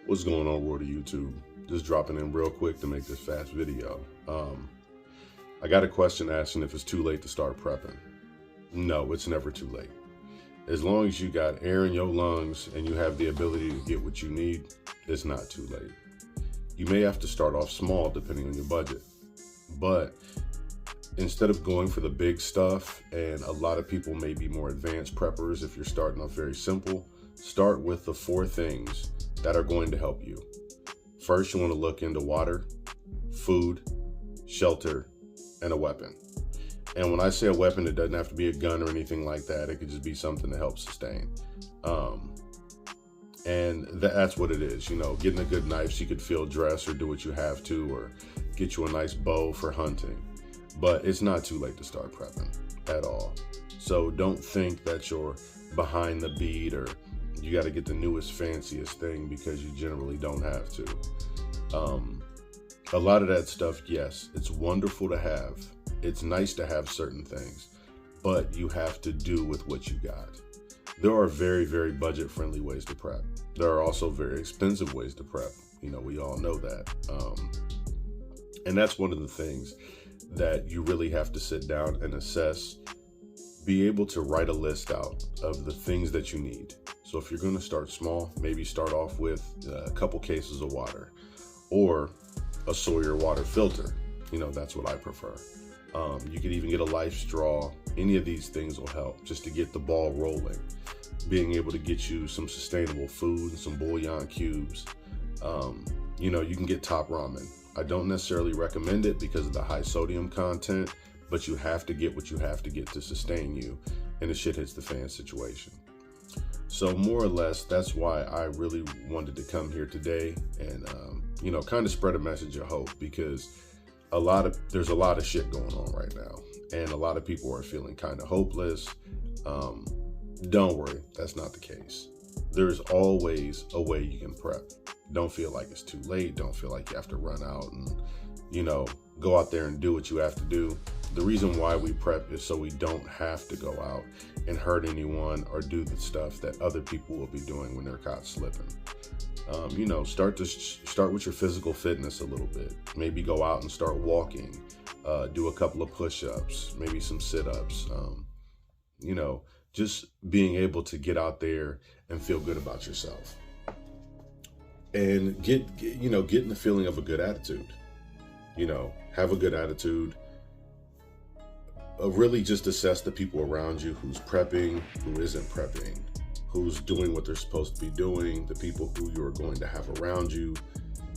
What's going on, world of YouTube? Just dropping in real quick to make this fast video. I got a question asking if it's too late to start prepping. No, it's never too late. As long as you got air in your lungs and you have the ability to get what you need, it's not too late. You may have to start off small depending on your budget, but instead of going for the big stuff, and a lot of people may be more advanced preppers if you're starting off very simple, start with the 4 things that are going to help you. First, you want to look into water, food, shelter, and a weapon. And when I say a weapon, it doesn't have to be a gun or anything like that. It could just be something to help sustain. And that's what it is. You know, getting a good knife so you could field dress or do what you have to, or get you a nice bow for hunting. But it's not too late to start prepping at all. So don't think that you're behind the beat or you got to get the newest, fanciest thing, because you generally don't have to. A lot of that stuff, yes, it's wonderful to have. It's nice to have certain things, but you have to do with what you got. There are very, very budget-friendly ways to prep. There are also very expensive ways to prep. You know, we all know that. And that's one of the things that you really have to sit down and assess. Be able to write a list out of the things that you need. So if you're going to start small, maybe start off with a couple cases of water or a Sawyer water filter. You know, that's what I prefer. You could even get a life straw. Any of these things will help just to get the ball rolling. Being able to get you some sustainable food and some bouillon cubes. You know, you can get Top Ramen. I don't necessarily recommend it because of the high sodium content, but you have to get what you have to get to sustain you in a shit hits the fan situation. So more or less, that's why I really wanted to come here today and, you know, kind of spread a message of hope, because there's a lot of shit going on right now, and a lot of people are feeling kind of hopeless. Don't worry, that's not the case. There's always a way you can prep. Don't feel like it's too late. Don't feel like you have to run out and, you know, go out there and do what you have to do. The reason why we prep is so we don't have to go out and hurt anyone or do the stuff that other people will be doing when they're caught slipping. You know, start with your physical fitness a little bit. Maybe go out and start walking, do a couple of push-ups, maybe some sit-ups. You know, just being able to get out there and feel good about yourself, and getting the feeling of a good attitude. You know, have a good attitude. Really just assess the people around you, who's prepping, who isn't prepping, who's doing what they're supposed to be doing, the people who you're going to have around you.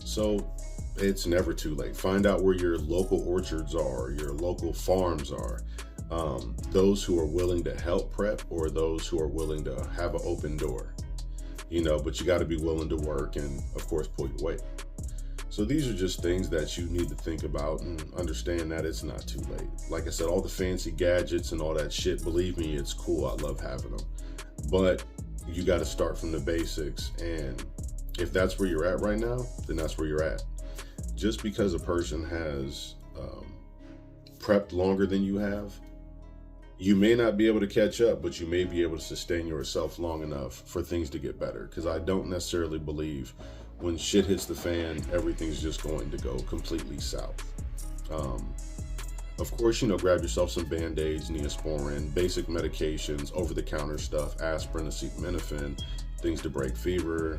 So it's never too late. Find out where your local orchards are, your local farms are, those who are willing to help prep, or those who are willing to have an open door. You know, but you got to be willing to work and, of course, pull your weight. So these are just things that you need to think about and understand that it's not too late. Like I said, all the fancy gadgets and all that shit, believe me, it's cool. I love having them. But you got to start from the basics. And if that's where you're at right now, then that's where you're at. Just because a person has prepped longer than you have, you may not be able to catch up, but you may be able to sustain yourself long enough for things to get better. Because I don't necessarily believe when shit hits the fan, everything's just going to go completely south. Of course, you know, grab yourself some Band-Aids, Neosporin, basic medications, over-the-counter stuff, aspirin, acetaminophen, things to break fever,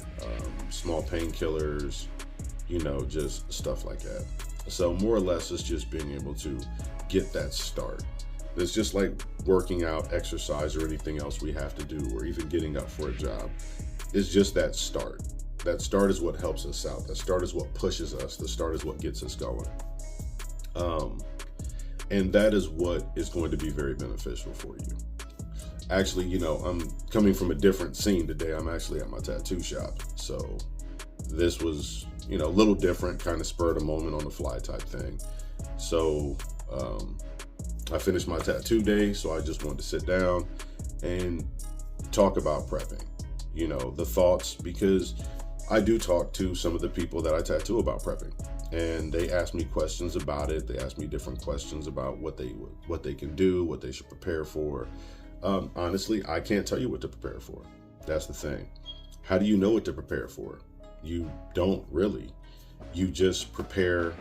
small painkillers, you know, just stuff like that. So more or less, it's just being able to get that start. It's just like working out, exercise, or anything else we have to do, or even getting up for a job. It's just that start. That start is what helps us out. That start is what pushes us. The start is what gets us going. And that is what is going to be very beneficial for you. Actually, you know, I'm coming from a different scene today. I'm actually at my tattoo shop. So this was, you know, a little different, kind of spurred a moment on the fly type thing. So I finished my tattoo day, so I just wanted to sit down and talk about prepping, you know, the thoughts, because I do talk to some of the people that I tattoo about prepping, and they ask me questions about it. They ask me different questions about what they can do, what they should prepare for. Honestly, I can't tell you what to prepare for. That's the thing. How do you know what to prepare for? You don't really. You just prepare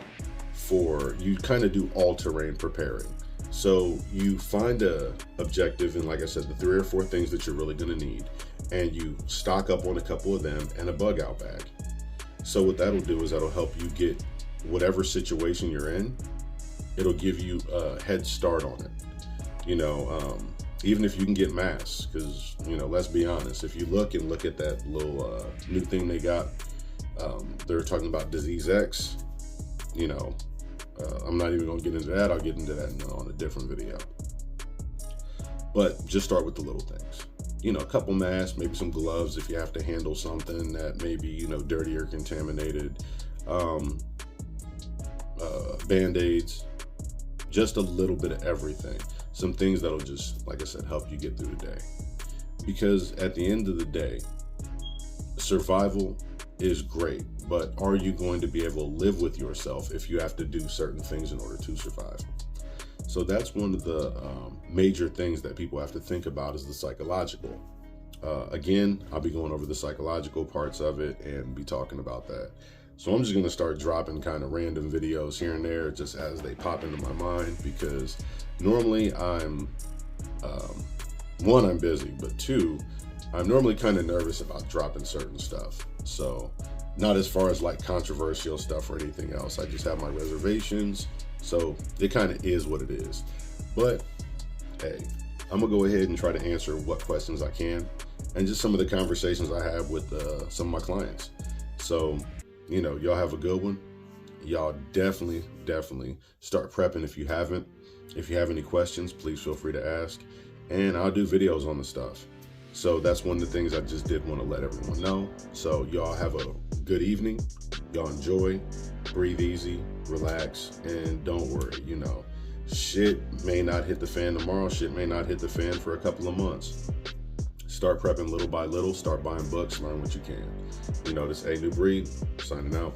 you kind of do all-terrain preparing. So you find a objective, and like I said, the 3 or 4 things that you're really going to need, and you stock up on a couple of them and a bug out bag. So what that'll do is that'll help you get whatever situation you're in. It'll give you a head start on it. Even if you can get masks, because, let's be honest, if you look at that little new thing they got, they're talking about Disease X, I'm not even going to get into that. I'll get into that on a different video. But just start with the little things. A couple masks, maybe some gloves if you have to handle something that may be, dirty or contaminated. Band-Aids, just a little bit of everything. Some things that'll just, like I said, help you get through the day. Because at the end of the day, survival is great, but are you going to be able to live with yourself if you have to do certain things in order to survive? So that's one of the major things that people have to think about, is the psychological. Again, I'll be going over the psychological parts of it and be talking about that. So I'm just going to start dropping kind of random videos here and there just as they pop into my mind, because normally I'm busy, but 2, I'm normally kind of nervous about dropping certain stuff. So not as far as like controversial stuff or anything else. I just have my reservations. So it kind of is what it is. But hey, I'm gonna go ahead and try to answer what questions I can, and just some of the conversations I have with some of my clients. So, y'all have a good one. Y'all definitely start prepping if you haven't. If you have any questions, please feel free to ask, and I'll do videos on the stuff. So that's one of the things I just did want to let everyone know. So y'all have a good evening. Y'all enjoy, breathe easy, relax, and don't worry. Shit may not hit the fan tomorrow. Shit may not hit the fan for a couple of months. Start prepping little by little. Start buying books. Learn what you can. This A New Breed, signing out.